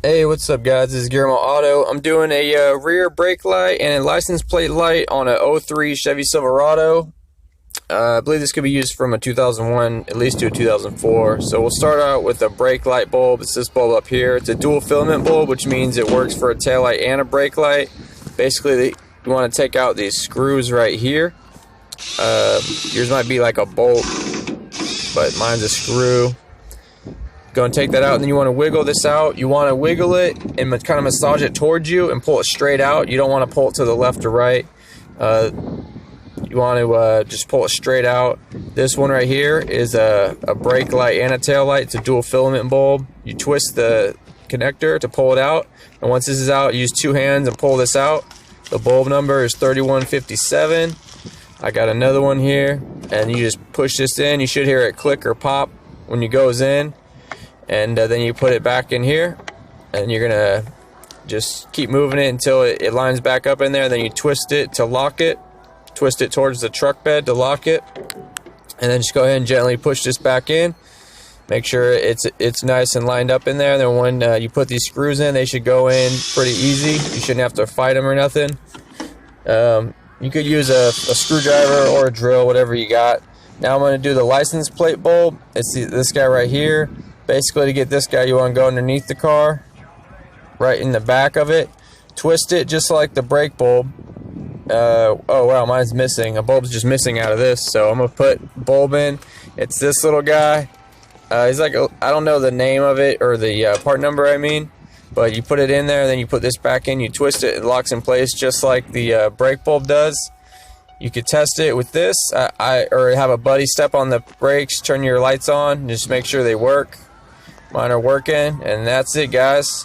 Hey, what's up guys? This is Guillermo Auto. I'm doing a rear brake light and a license plate light on a '03 Chevy Silverado. I believe this could be used from a 2001 at least to a 2004. So we'll start out with a brake light bulb. It's this bulb up here. It's a dual filament bulb, which means it works for a tail light and a brake light. Basically, you want to take out these screws right here. Yours might be like a bolt, but mine's a screw. Go and take that out, and then you want to wiggle this out. You want to wiggle it and kind of massage it towards you and pull it straight out. You don't want to pull it to the left or right. You want to just pull it straight out. This one right here is a brake light and a tail light. It's a dual filament bulb. You twist the connector to pull it out, and once this is out, you use two hands and pull this out. The bulb number is 3157. I got another one here, and you just push this in. You should hear it click or pop when it goes in. And then you put it back in here, and you're gonna just keep moving it until it lines back up in there. Then you twist it to lock it, twist it towards the truck bed to lock it, and then just go ahead and gently push this back in. Make sure it's nice and lined up in there. And then when you put these screws in, they should go in pretty easy. You shouldn't have to fight them or nothing. You could use a screwdriver or a drill, whatever you got. Now I'm going to do the license plate bulb. It's this guy right here. Basically, to get this guy, you want to go underneath the car, right in the back of it. Twist it just like the brake bulb. Oh wow, mine's missing. A bulb's just missing out of this, so I'm gonna put bulb in. It's this little guy. He's like I don't know the name of it or the part number. I mean, but you put it in there, then you put this back in. You twist it, it locks in place just like the brake bulb does. You could test it with this, or have a buddy step on the brakes, turn your lights on, just make sure they work. Mine are working, and that's it, guys.